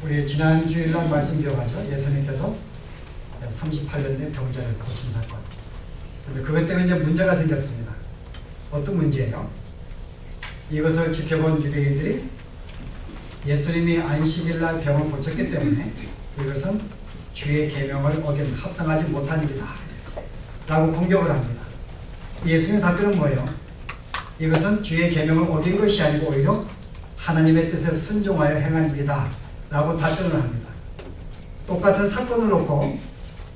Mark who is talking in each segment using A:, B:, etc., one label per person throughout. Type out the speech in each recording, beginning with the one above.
A: 우리 지난 주일날 말씀 기억하죠? 예수님께서 38년대 병자를 고친 사건. 근데 그것 때문에 이제 문제가 생겼습니다. 어떤 문제예요? 이것을 지켜본 유대인들이 예수님이 안식일날 병을 고쳤기 때문에 이것은 주의 계명을 어긴 합당하지 못한 일이다 라고 공격을 합니다. 예수님의 답변은 뭐예요? 이것은 주의 계명을 어긴 것이 아니고 오히려 하나님의 뜻에 순종하여 행한 일이다 라고 답변을 합니다. 똑같은 사건을 놓고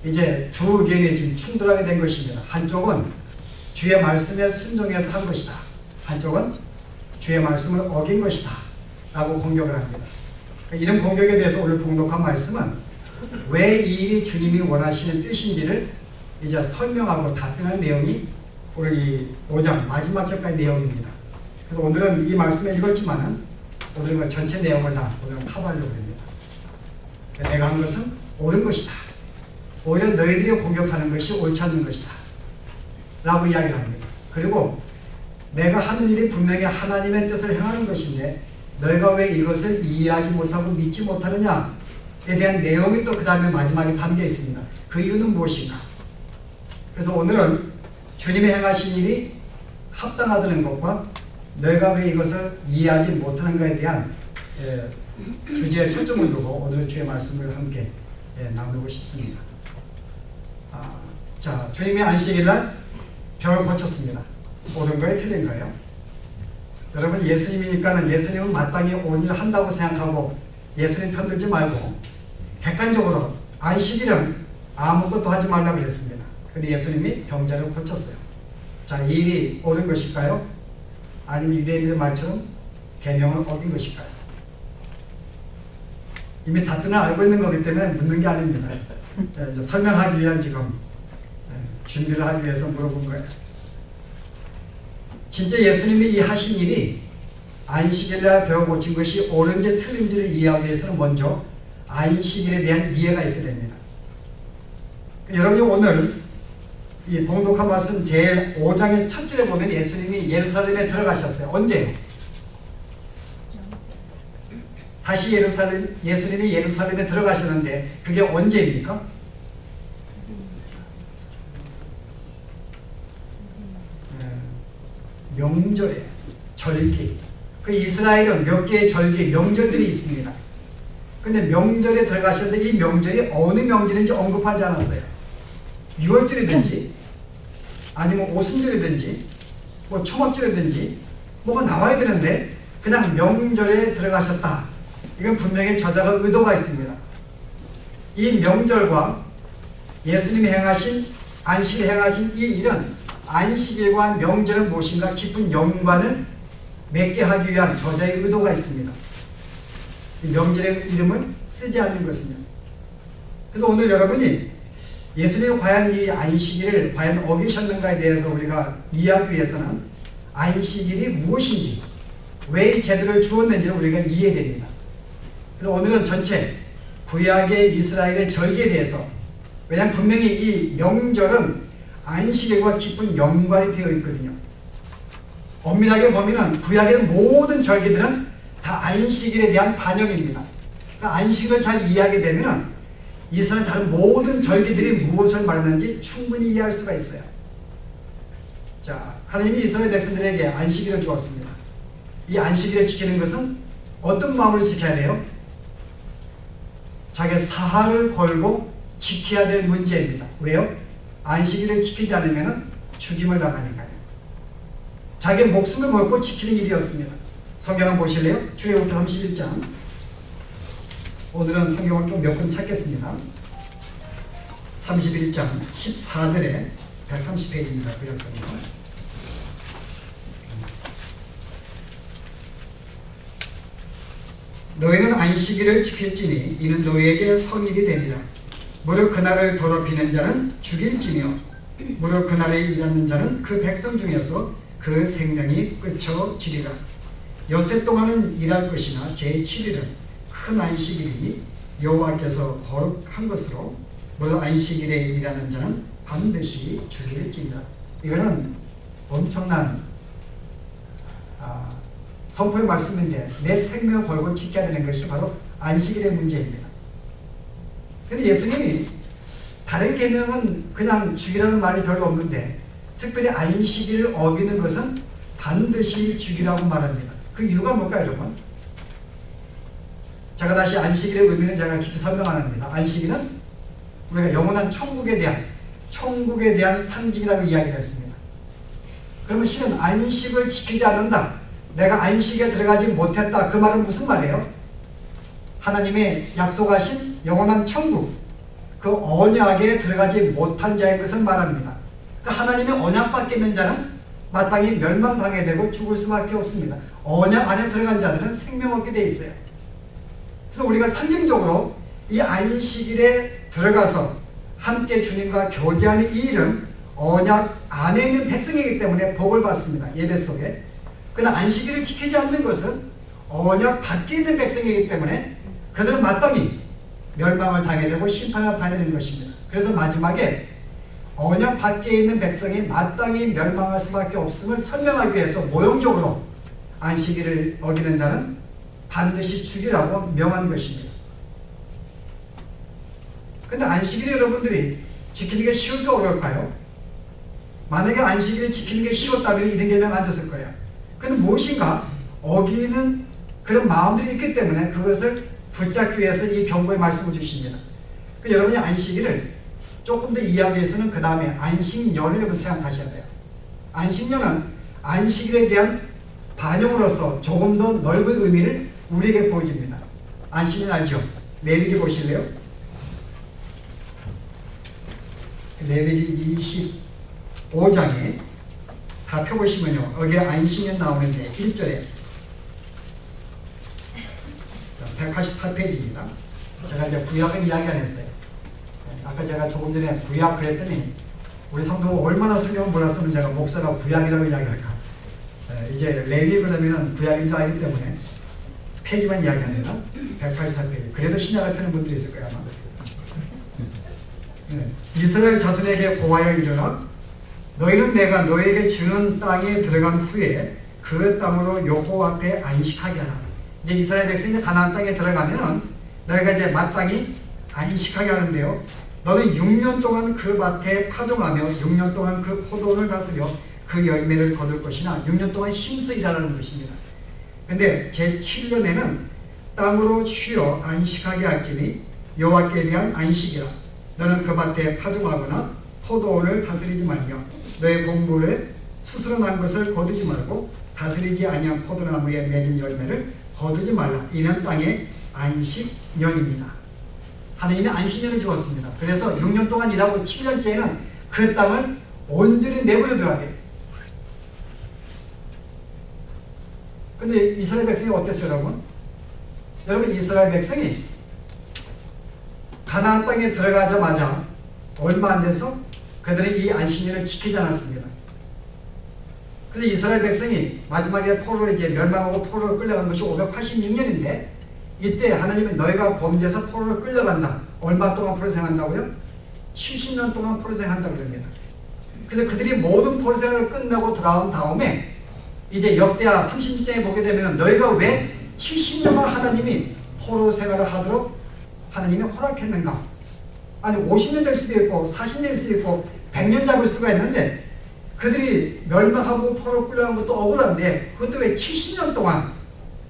A: 이제 두 의견이 지금 충돌하게 된 것입니다. 한쪽은 주의 말씀에 순종해서 한 것이다. 한쪽은 주의 말씀을 어긴 것이다 라고 공격을 합니다. 이런 공격에 대해서 오늘 봉독한 말씀은 왜 이 일이 주님이 원하시는 뜻인지를 이제 설명하고 답변하는 내용이 오늘 이 5장 마지막 절까지 내용입니다. 그래서 오늘은 이 말씀을 읽었지만은 오늘은 그 전체 내용을 다 오늘 커버하려고 합니다. 내가 한 것은 옳은 것이다. 오히려 너희들이 공격하는 것이 옳지 않는 것이다 라고 이야기를 합니다. 그리고 내가 하는 일이 분명히 하나님의 뜻을 행하는 것인데 너희가 왜 이것을 이해하지 못하고 믿지 못하느냐에 대한 내용이 또 그 다음에 마지막에 담겨 있습니다. 그 이유는 무엇인가? 그래서 오늘은 주님이 행하신 일이 합당하다는 것과 너희가 왜 이것을 이해하지 못하는가에 대한 주제에 초점을 두고 오늘 주의 말씀을 함께 나누고 싶습니다. 자, 주님이 안식일날 병을 고쳤습니다. 옳은 거예요? 틀린 거예요? 여러분, 예수님이니까는 예수님은 마땅히 옳은 일을 한다고 생각하고 예수님 편들지 말고 객관적으로 안식일은 아무것도 하지 말라고 했습니다. 근데 예수님이 병자를 고쳤어요. 자, 이 일이 옳은 것일까요? 아니면 유대인들의 말처럼 계명을 어긴 것일까요? 이미 답변을 알고 있는 거기 때문에 묻는 게 아닙니다. 설명하기 위한 지금 준비를 하기 위해서 물어본 거예요. 진짜 예수님이 이 하신 일이 안식일날 병을 고친 것이 옳은지 틀린지를 이해하기 위해서는 먼저 안식일에 대한 이해가 있어야 됩니다. 여러분이 오늘 이 봉독한 말씀 제일 5장의 첫 절에 보면 예수님이 예루살렘에 들어가셨어요. 언제요? 다시 예수님이 예루살렘에 들어가셨는데 그게 언제입니까? 명절에, 절기. 그 이스라엘은 몇 개의 절기, 명절들이 있습니다. 근데 명절에 들어가셨는데 이 명절이 어느 명절인지 언급하지 않았어요. 유월절이든지 아니면 오순절이든지 뭐 초막절이든지 뭐가 나와야 되는데 그냥 명절에 들어가셨다. 이건 분명히 저자가 의도가 있습니다. 이 명절과 예수님이 행하신 안식일 행하신 이 일은 안식일과 명절은 무엇인가 깊은 연관을 맺게 하기 위한 저자의 의도가 있습니다. 이 명절의 이름을 쓰지 않는 것입니다. 그래서 오늘 여러분이 예수님이 과연 이 안식일을 과연 어기셨는가에 대해서 우리가 이해하기 위해서는 안식일이 무엇인지 왜 이 제도를 주었는지를 우리가 이해해야 됩니다. 그래서 오늘은 전체 구약의 이스라엘의 절기에 대해서, 왜냐하면 분명히 이 명절은 안식일과 깊은 연관이 되어 있거든요. 엄밀하게 보면 구약의 모든 절기들은 다 안식일에 대한 반영입니다. 그러니까 안식일을 잘 이해하게 되면 이스라엘 다른 모든 절기들이 무엇을 말하는지 충분히 이해할 수가 있어요. 자, 하나님이 이스라엘 백성들에게 안식일을 주었습니다. 이 안식일을 지키는 것은 어떤 마음으로 지켜야 돼요? 자기의 사활을 걸고 지켜야 될 문제입니다. 왜요? 안식일을 지키지 않으면 죽임을 당하니까요. 자기의 목숨을 걸고 지키는 일이었습니다. 성경 한번 보실래요? 출애굽기 31장. 오늘은 성경을 좀 몇 권 찾겠습니다. 31장 14절에 130페이지입니다. 구약 성경. 너희는 안식일을 지킬지니 이는 너희에게 성일이 되리라. 무릇 그날을 더럽히는 자는 죽일지며 무릇 그날에 일하는 자는 그 백성 중에서 그 생명이 끊어지리라. 엿새 동안은 일할 것이나 제7일은 큰 안식일이니 여호와께서 거룩한 것으로 무릇 안식일에 일하는 자는 반드시 죽일지니라. 이거는 엄청난 선포의 말씀인데 내 생명을 걸고 지켜야 되는 것이 바로 안식일의 문제입니다. 그런데 예수님이 다른 계명은 그냥 죽이라는 말이 별로 없는데 특별히 안식일을 어기는 것은 반드시 죽이라고 말합니다. 그 이유가 뭘까요, 여러분? 제가 다시 안식일의 의미는 제가 깊이 설명 안 합니다. 안식일은 우리가 영원한 천국에 대한 상징이라고 이야기했습니다. 그러면 실은 안식을 지키지 않는다, 내가 안식에 들어가지 못했다, 그 말은 무슨 말이에요? 하나님의 약속하신 영원한 천국, 그 언약에 들어가지 못한 자의 것을 말합니다. 그 하나님의 언약 밖에 있는 자는 마땅히 멸망당해 되고 죽을 수밖에 없습니다. 언약 안에 들어간 자들은 생명 얻게 돼 있어요. 그래서 우리가 상징적으로 이 안식일에 들어가서 함께 주님과 교제하는 이 일은 언약 안에 있는 백성이기 때문에 복을 받습니다. 예배 속에. 그러나 안식일을 지키지 않는 것은 언약 밖에 있는 백성이기 때문에 그들은 마땅히 멸망을 당해야 되고 심판을 받아야 되는 것입니다. 그래서 마지막에 언약 밖에 있는 백성이 마땅히 멸망할 수밖에 없음을 설명하기 위해서 모형적으로 안식일을 어기는 자는 반드시 죽이라고 명한 것입니다. 근데 안식일 여러분들이 지키는 게 쉬울까 어려울까요? 만약에 안식일을 지키는 게 쉬웠다면 이런 계명 안 졌을 거예요. 근데 무엇인가 어기는 그런 마음들이 있기 때문에 그것을 붙잡기 위해서 이 경고의 말씀을 주십니다. 여러분이 안식일을 조금 더 이해하기 위해서는 그 다음에 안식년을 여러분 생각하셔야 돼요. 안식년은 안식일에 대한 반영으로서 조금 더 넓은 의미를 우리에게 보여줍니다. 안식년 알죠? 레위기 보실래요? 레위기 25장에 다 펴보시면요, 여기에 안식년 나오는데 1절에 184페이지입니다. 제가 이제 구약은 이야기 안 했어요. 아까 제가 조금 전에 구약 그랬더니 우리 성도가 얼마나 성경을 몰랐으면 제가 목사가 구약이라고 이야기할까. 이제 레위 그러면은 구약인 줄 알기 때문에 페이지만 이야기합니다. 184페이지. 그래도 신약을 펴는 분들이 있을 거야 아마. 이스라엘 자손에게 고하여 이르라, 너희는 내가 너에게 주는 땅에 들어간 후에 그 땅으로 여호와 앞에 안식하게 하라. 이제 이스라엘 백성이 가나안 땅에 들어가면은 너희가 이제 마땅히 안식하게 하는데요, 너는 6년 동안 그 밭에 파종하며 6년 동안 그 포도원을 다스려 그 열매를 거둘 것이나 6년 동안 힘써 일하라는 것입니다. 근데 제7년에는 땅으로 쉬어 안식하게 할지니 여호와께 대한 안식이라. 너는 그 밭에 파종하거나 포도원을 다스리지 말며 너의 곡물에 스스로 난 것을 거두지 말고 다스리지 아니한 포도나무에 맺은 열매를 거두지 말라. 이는 땅의 안식년입니다. 하나님이 안식년을 주었습니다. 그래서 6년 동안 일하고 7년째에는 그 땅을 온전히 내버려둬야 돼요. 근데 이스라엘 백성이 어땠어요, 여러분? 여러분, 이스라엘 백성이 가나안 땅에 들어가자마자 얼마 안 돼서 그들이 이 안식년을 지키지 않았습니다. 그래서 이스라엘 백성이 마지막에 포로로 이제 멸망하고 포로로 끌려간 것이 586년인데 이때 하나님은 너희가 범죄해서 포로로 끌려간다. 얼마 동안 포로 생활한다고요? 70년 동안 포로 생활한다고 그럽니다. 그래서 그들이 모든 포로 생활을 끝나고 돌아온 다음에 이제 역대하 36장에 보게 되면 너희가 왜 70년만 하나님이 포로 생활을 하도록 하나님이 허락했는가? 아니 50년 될 수도 있고 40년 될 수도 있고 100년 잡을 수가 있는데 그들이 멸망하고 포로 끌려간 것도 억울한데 그것도 왜 70년 동안,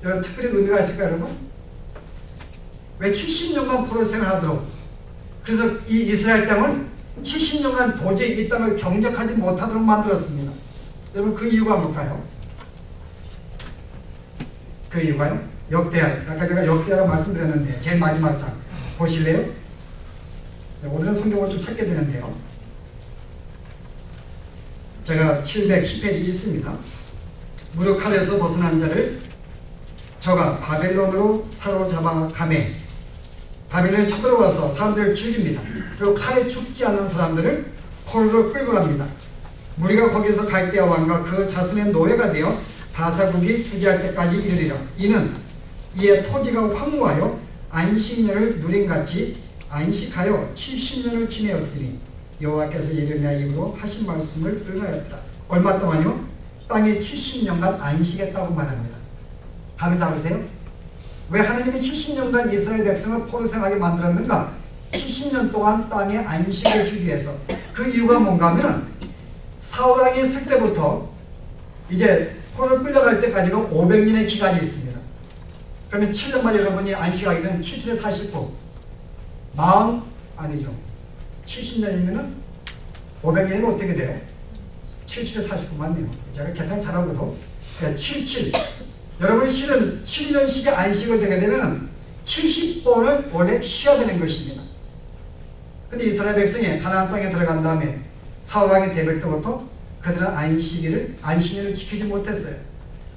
A: 여러분 특별히 의미가 있을까요, 여러분? 왜 70년간 포로 생활하도록, 그래서 이 이스라엘 땅을 70년간 도저히 이 땅을 경작하지 못하도록 만들었습니다. 여러분 그 이유가 뭘까요? 그 이유가요? 역대하. 아까 제가 역대하라고 말씀드렸는데 제일 마지막 장 보실래요? 오늘은 성경을 좀 찾게 되는데요. 제가 710페이지 있습니다. 무릇 칼에서 벗어난 자를 저가 바벨론으로 사로잡아 가매 바벨론에 쳐들어와서 사람들을 죽입니다. 그리고 칼에 죽지 않는 사람들을 포로로 끌고 갑니다. 무리가 거기서 갈대아 왕과 그 자손의 노예가 되어 바사국이 투지할 때까지 이르리라. 이는 이에 토지가 황무하여 안식년을 누린같이 안식하여 70년을 지내었으니 여호와께서 예레미야 입으로 하신 말씀을 응하였더라. 얼마 동안요? 땅에 70년간 안식했다고 말합니다. 감이 잡으세요? 왜 하나님이 70년간 이스라엘 백성을 포로생하게 만들었는가? 70년 동안 땅에 안식을 주기 위해서. 그 이유가 뭔가 하면 사울왕이 있을 때부터 이제 포로를 끌려갈 때까지가 500년의 기간이 있습니다. 그러면 7년만 여러분이 안식하기는 77에 49 아니죠. 70년이면 500년이면 어떻게 돼요? 77에 49만요. 제가 계산 잘하고도 77 여러분이 실은 7년씩의 안식을 되게 되면 70번을 원래 쉬어야 되는 것입니다. 근데 이스라엘 백성이 가나안 땅에 들어간 다음에 사울왕의 대백 때부터 그들은 안식일을 지키지 못했어요.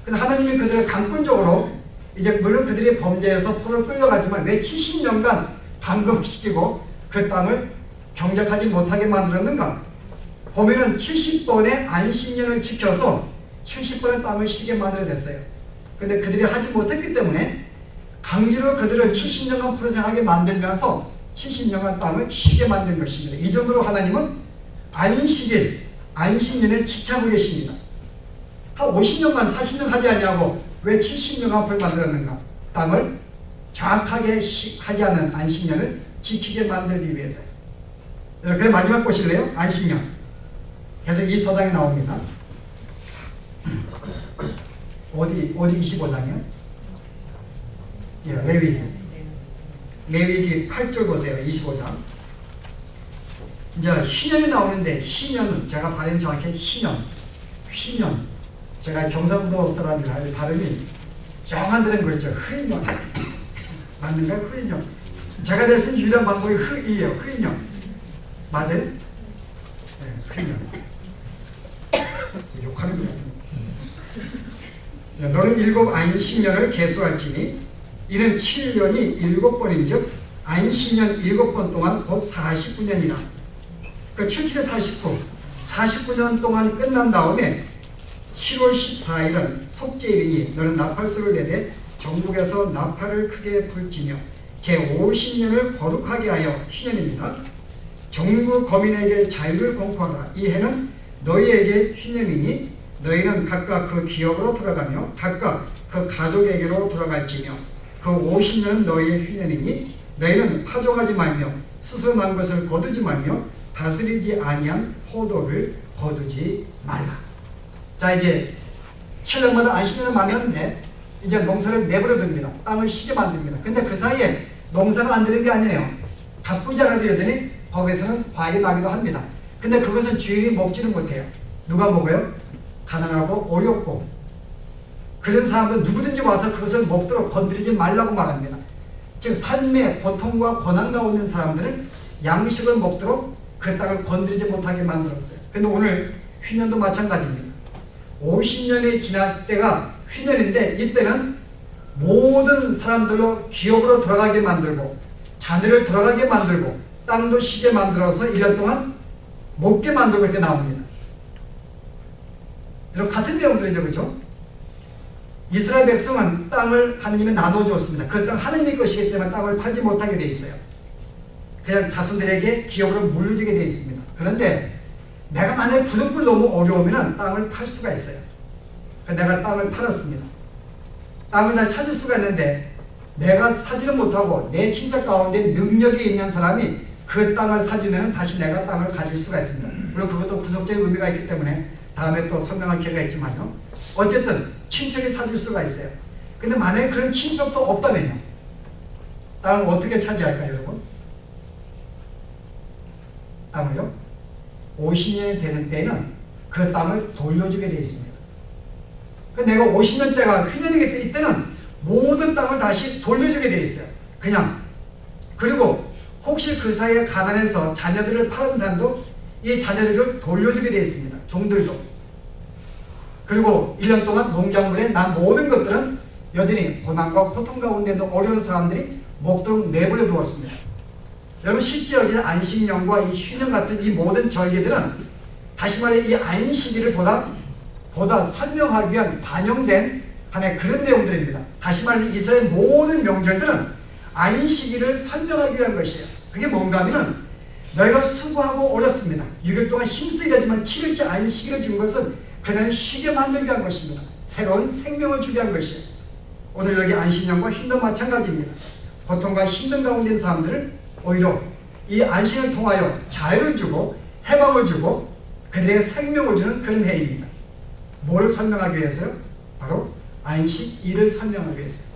A: 그래서 하나님이 그들을 강권적으로 이제 물론 그들이 범죄해서 포로를 끌려가지만 왜 70년간 방금시키고 그 땅을 경작하지 못하게 만들었는가? 보면은 70번의 안식년을 지켜서 70번의 땅을 쉬게 만들어냈어요. 근데 그들이 하지 못했기 때문에 강제로 그들을 70년간 포로생하게 만들면서 70년간 땅을 쉬게 만든 것입니다. 이 정도로 하나님은 안식년에 집착하고 계십니다. 한 50년간 40년 하지 않냐고 왜 70년간 포로 만들었는가? 땅을 정확하게 하지 않은 안식년을 지키게 만들기 위해서요. 그래서 마지막 보실래요? 안식년. 계속 이 서당에 나옵니다. 어디 25장이요? 예, 레위기 8절 보세요. 25장. 이제 희년이 나오는데 희년은 제가 발음 정확히 휘년. 제가 경상도 사람이라 발음이 정한다는 거 있죠. 흐이년. 맞는가? 흐이년. 제가 냈은 유일한 방법이 흐이에요. 흐이년. 맞아요? 네, 흐이년. 욕하는 거 같아요. 너는 7 안식년을 계수할지니 이는 7년이 7번인즉 안식년 7번 동안 곧 49년이라. 그 77에 49년 동안 끝난 다음에 7월 14일은 속죄일이니 너는 나팔소를 내되 전국에서 나팔을 크게 불지며 제50년을 거룩하게 하여 희년입니다. 정부 거민에게 자유를 공포하라. 이 해는 너희에게 희년이니 너희는 각각 그 기업으로 돌아가며 각각 그 가족에게로 돌아갈지며 그 50년은 너희의 휴년이니 너희는 파종하지 말며 스스로 난 것을 거두지 말며 다스리지 아니한 포도를 거두지 말라. 자, 이제 7년마다 안식년을 만났는데 이제 농사를 내버려 둡니다. 땅을 쉬게 만듭니다. 근데 그 사이에 농사가 안 되는 게 아니에요. 가쁘지 않아도 여전히 거기에서는 과일이 나기도 합니다. 근데 그것은 주인이 먹지는 못해요. 누가 먹어요? 가난하고 어렵고 그런 사람은 누구든지 와서 그것을 먹도록 건드리지 말라고 말합니다. 즉 삶의 고통과 고난 가운데 있는 사람들은 양식을 먹도록 그 땅을 건드리지 못하게 만들었어요. 근데 오늘 휘년도 마찬가지입니다. 50년이 지날 때가 휘년인데 이때는 모든 사람들로 기업으로 들어가게 만들고 자녀를 들어가게 만들고 땅도 쉬게 만들어서 1년 동안 먹게 만들고 이렇게 나옵니다. 이런 같은 내용들이죠. 그렇죠? 이스라엘 백성은 땅을 하느님이 나눠주었습니다. 그 땅 하느님의 것이기 때문에 땅을 팔지 못하게 되어 있어요. 그냥 자손들에게 기업으로 물려주게 되어 있습니다. 그런데 내가 만약에 부득불 너무 어려우면 땅을 팔 수가 있어요. 내가 땅을 팔았습니다. 땅을 잘 찾을 수가 있는데 내가 사지는 못하고 내 친척 가운데 능력이 있는 사람이 그 땅을 사주면 다시 내가 땅을 가질 수가 있습니다. 물론 그것도 구속적인 의미가 있기 때문에 다음에 또 설명할 기회가 있지만요. 어쨌든 친척이 사줄 수가 있어요. 근데 만약에 그런 친척도 없다면요. 땅을 어떻게 차지할까요, 여러분? 땅을요? 50년이 되는 때에는 그 땅을 돌려주게 되어 있습니다. 내가 50년 때가 휘년이기 때문에 이때는 모든 땅을 다시 돌려주게 되어 있어요. 그냥. 그리고 혹시 그 사이에 가난해서 자녀들을 팔은 사람도 이 자녀들을 돌려주게 되어 있습니다. 종들도. 그리고 1년 동안 농작물에 난 모든 것들은 여전히 고난과 고통 가운데 있는 어려운 사람들이 먹도록 내버려 두었습니다. 여러분 실제 여기 안식년과 이 휴년 같은 이 모든 절기들은 다시 말해 이 안식일을 보다 설명하기 위한 반영된 하나의 그런 내용들입니다. 다시 말해서 이스라엘 모든 명절들은 안식일을 설명하기 위한 것이에요. 그게 뭔가 하면은 너희가 수고하고 어렵습니다. 6일 동안 힘써 일하지만 7일째 안식일을 준 것은 그들을 쉬게 만들기 위한 것입니다. 새로운 생명을 주기 위한 것이에요. 오늘 여기 안식년과 힘도 마찬가지입니다. 고통과 힘든 가운데 있는 사람들을 오히려 이 안식을 통하여 자유를 주고 해방을 주고 그들에게 생명을 주는 그런 해입니다. 뭐를 설명하기 위해서요? 바로 안식일을 설명하기 위해서요.